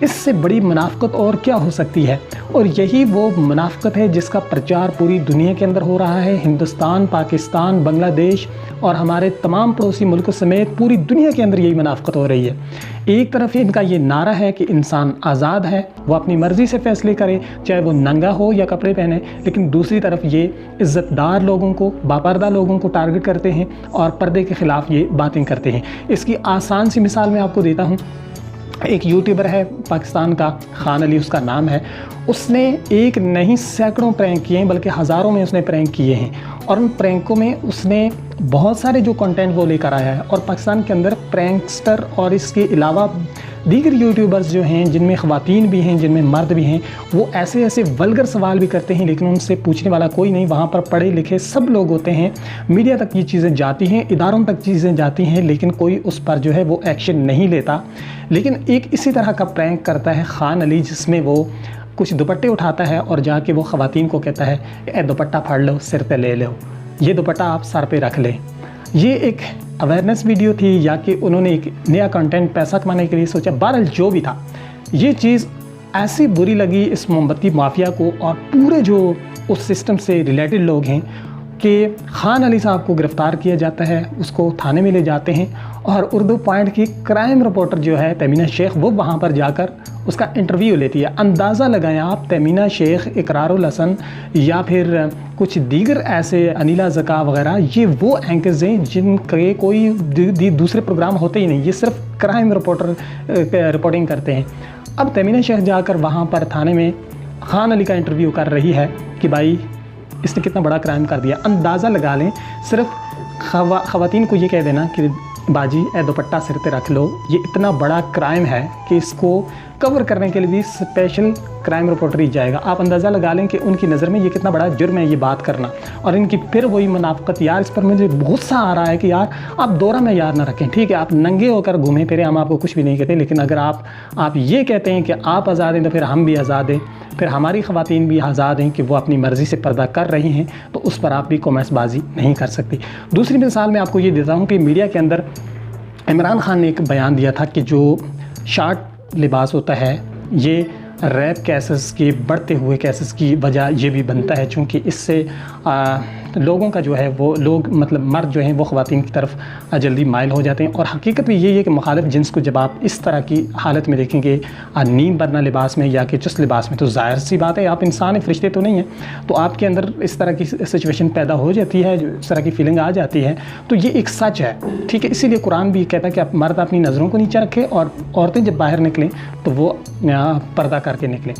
اس سے بڑی منافقت اور کیا ہو سکتی ہے؟ اور یہی وہ منافقت ہے جس کا پرچار پوری دنیا کے اندر ہو رہا ہے۔ ہندوستان، پاکستان، بنگلہ دیش اور ہمارے تمام پڑوسی ملکوں سمیت پوری دنیا کے اندر یہی منافقت ہو رہی ہے۔ ایک طرف ان کا یہ نعرہ ہے کہ انسان آزاد ہے، وہ اپنی مرضی سے فیصلے کرے، چاہے وہ ننگا ہو یا کپڑے پہنے، لیکن دوسری طرف یہ عزت دار لوگوں کو، باپردہ لوگوں کو ٹارگٹ کرتے ہیں اور پردے کے خلاف یہ باتیں کرتے ہیں۔ اس کی آسان سی مثال میں آپ کو دیتا ہوں۔ ایک یوٹیوبر ہے پاکستان کا، خان علی اس کا نام ہے۔ اس نے ایک نہیں سینکڑوں پرینک کیے ہیں، بلکہ ہزاروں میں اس نے پرینک کیے ہیں، اور ان پرینکوں میں اس نے بہت سارے جو کنٹینٹ وہ لے کر آیا ہے۔ اور پاکستان کے اندر پرینکسٹر اور اس کے علاوہ دیگر یوٹیوبرز جو ہیں، جن میں خواتین بھی ہیں، جن میں مرد بھی ہیں، وہ ایسے ایسے ولگر سوال بھی کرتے ہیں، لیکن ان سے پوچھنے والا کوئی نہیں۔ وہاں پر پڑھے لکھے سب لوگ ہوتے ہیں، میڈیا تک یہ چیزیں جاتی ہیں، اداروں تک چیزیں جاتی ہیں، لیکن کوئی اس پر جو ہے وہ ایکشن نہیں لیتا۔ لیکن ایک اسی طرح کا پرینک کرتا ہے خان علی، جس میں وہ کچھ دوپٹے اٹھاتا ہے اور جا کے وہ خواتین کو کہتا ہے اے دوپٹہ پھاڑ لو، سر پہ لے لو، یہ دوپٹہ آپ سر پہ رکھ لیں۔ یہ ایک اویئرنیس ویڈیو تھی یا کہ انہوں نے ایک نیا کنٹینٹ پیسہ کمانے کے لیے سوچا، بہرحال جو بھی تھا، یہ چیز ایسی بری لگی اس موم بتی مافیا کو اور پورے جو اس سسٹم سے ریلیٹڈ لوگ ہیں کہ خان علی صاحب کو گرفتار کیا جاتا ہے، اس کو تھانے میں لے جاتے ہیں، اور اردو پوائنٹ کی کرائم رپورٹر جو ہے تیمینہ شیخ، وہ وہاں پر جا کر اس کا انٹرویو لیتی ہے۔ اندازہ لگائیں آپ، تیمینہ شیخ، اقرار الحسن یا پھر کچھ دیگر ایسے انیلا زکا وغیرہ، یہ وہ اینکرز ہیں جن کے کوئی دوسرے پروگرام ہوتے ہی نہیں، یہ صرف کرائم رپورٹنگ کرتے ہیں۔ اب تیمینہ شیخ جا کر وہاں پر تھانے میں خان علی کا انٹرویو کر رہی ہے کہ بھائی اس نے کتنا بڑا کرائم کر دیا۔ اندازہ لگا لیں، صرف خواتین کو یہ کہہ دینا کہ باجی اے دوپٹہ سر پہ رکھ لو، یہ اتنا بڑا کرائم ہے کہ اس کو کور کرنے کے لیے بھی اسپیشل کرائم رپورٹر ہی جائے گا۔ آپ اندازہ لگا لیں کہ ان کی نظر میں یہ کتنا بڑا جرم ہے یہ بات کرنا، اور ان کی پھر وہی منافقت۔ یار اس پر مجھے غصہ آ رہا ہے کہ یار آپ دورہ میں یار نہ رکھیں، ٹھیک ہے آپ ننگے ہو کر گھومیں پھریں، ہم آپ کو کچھ بھی نہیں کہتے، لیکن اگر آپ یہ کہتے ہیں کہ آپ آزاد ہیں تو پھر ہم بھی آزاد ہیں، پھر ہماری خواتین بھی آزاد ہیں کہ وہ اپنی مرضی سے پردہ کر رہی ہیں، تو اس پر آپ بھی کامنٹس بازی نہیں کر سکتی۔ دوسری مثال میں آپ کو یہ دیتا ہوں کہ میڈیا کے اندر عمران خان نے ایک بیان دیا تھا کہ جو شارٹ لباس ہوتا ہے، یہ ریپ کیسز کے بڑھتے ہوئے کیسز کی وجہ یہ بھی بنتا ہے، چونکہ اس سے لوگوں کا جو ہے وہ لوگ مطلب مرد جو ہیں وہ خواتین کی طرف جلدی مائل ہو جاتے ہیں۔ اور حقیقت بھی یہی ہے کہ مخالف جنس کو جب آپ اس طرح کی حالت میں دیکھیں گے نیم برنا لباس میں یا کہ چست لباس میں، تو ظاہر سی بات ہے آپ انسان ہیں، فرشتے تو نہیں ہیں، تو آپ کے اندر اس طرح کی سچویشن پیدا ہو جاتی ہے، اس طرح کی فیلنگ آ جاتی ہے۔ تو یہ ایک سچ ہے، ٹھیک ہے، اسی لیے قرآن بھی کہتا ہے کہ آپ مرد اپنی نظروں کو نیچے رکھے اور عورتیں جب باہر نکلیں تو وہ پردہ کر کے نکلیں،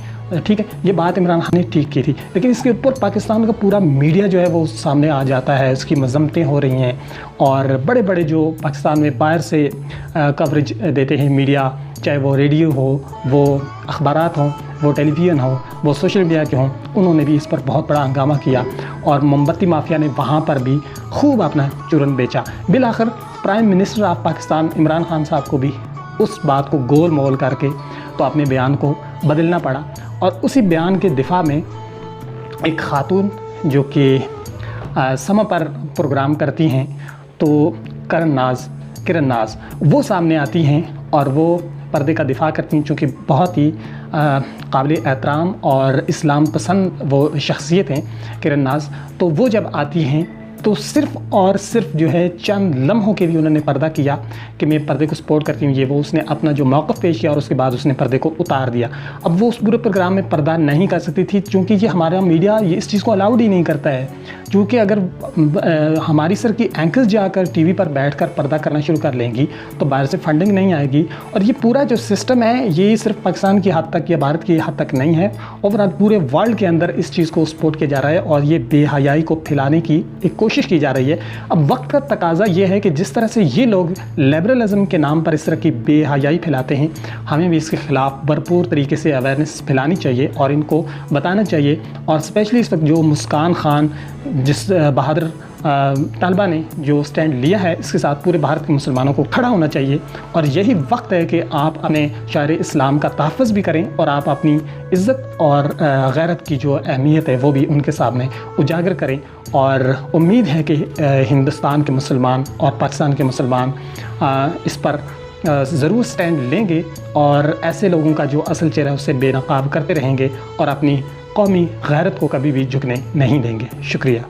ٹھیک ہے۔ یہ بات عمران خان نے ٹھیک کی تھی، لیکن اس کے اوپر پاکستان کا پورا میڈیا جو ہے وہ سامنے آ جاتا ہے، اس کی مذمتیں ہو رہی ہیں، اور بڑے بڑے جو پاکستان میں باہر سے کوریج دیتے ہیں میڈیا، چاہے وہ ریڈیو ہو، وہ اخبارات ہوں، وہ ٹیلی ویژن ہو، وہ سوشل میڈیا کے ہوں، انہوں نے بھی اس پر بہت بڑا ہنگامہ کیا، اور موم بتی مافیا نے وہاں پر بھی خوب اپنا چرن بیچا۔ بالآخر prime minister of Pakistan Imran Khan صاحب کو بھی اس بات کو گول مول کر کے تو اپنے بیان کو بدلنا پڑا، اور اسی بیان کے دفاع میں ایک خاتون جو کہ سما پر پروگرام کرتی ہیں، تو کرن ناز وہ سامنے آتی ہیں اور وہ پردے کا دفاع کرتی ہیں، چونکہ بہت ہی قابل احترام اور اسلام پسند وہ شخصیت ہیں کرن ناز۔ تو وہ جب آتی ہیں تو صرف اور صرف جو ہے چند لمحوں کے لیے انہوں نے پردہ کیا کہ میں پردے کو سپورٹ کرتی ہوں، یہ وہ اس نے اپنا جو موقف پیش کیا اور اس کے بعد اس نے پردے کو اتار دیا۔ اب وہ اس پورے پروگرام میں پردہ نہیں کر سکتی تھی، چونکہ یہ ہمارا میڈیا یہ اس چیز کو الاؤڈ ہی نہیں کرتا ہے، کیونکہ اگر ہماری سر کی اینکرز جا کر ٹی وی پر بیٹھ کر پردہ کرنا شروع کر لیں گی تو باہر سے فنڈنگ نہیں آئے گی، اور یہ پورا جو سسٹم ہے یہ صرف پاکستان کی حد تک یا بھارت کی حد تک نہیں ہے، اوورآل پورے ورلڈ کے اندر اس چیز کو سپورٹ کیا جا رہا ہے، اور یہ بے حیائی کو پھیلانے کی ایک کوشش کی جا رہی ہے۔ اب وقت کا تقاضا یہ ہے کہ جس طرح سے یہ لوگ لبرلزم کے نام پر اس طرح کی بے حیائی پھیلاتے ہیں، ہمیں بھی اس کے خلاف بھرپور طریقے سے اویئرنیس پھیلانی چاہیے اور ان کو بتانا چاہیے، اور اسپیشلی اس وقت جو مسکان خان جس بہادر طالبہ نے جو سٹینڈ لیا ہے، اس کے ساتھ پورے بھارت کے مسلمانوں کو کھڑا ہونا چاہیے، اور یہی وقت ہے کہ آپ اپنے شاعر اسلام کا تحفظ بھی کریں اور آپ اپنی عزت اور غیرت کی جو اہمیت ہے وہ بھی ان کے سامنے اجاگر کریں۔ اور امید ہے کہ ہندوستان کے مسلمان اور پاکستان کے مسلمان اس پر ضرور سٹینڈ لیں گے اور ایسے لوگوں کا جو اصل چہرہ اسے بے نقاب کرتے رہیں گے اور اپنی قومی غیرت کو کبھی بھی جھکنے نہیں دیں گے۔ شکریہ۔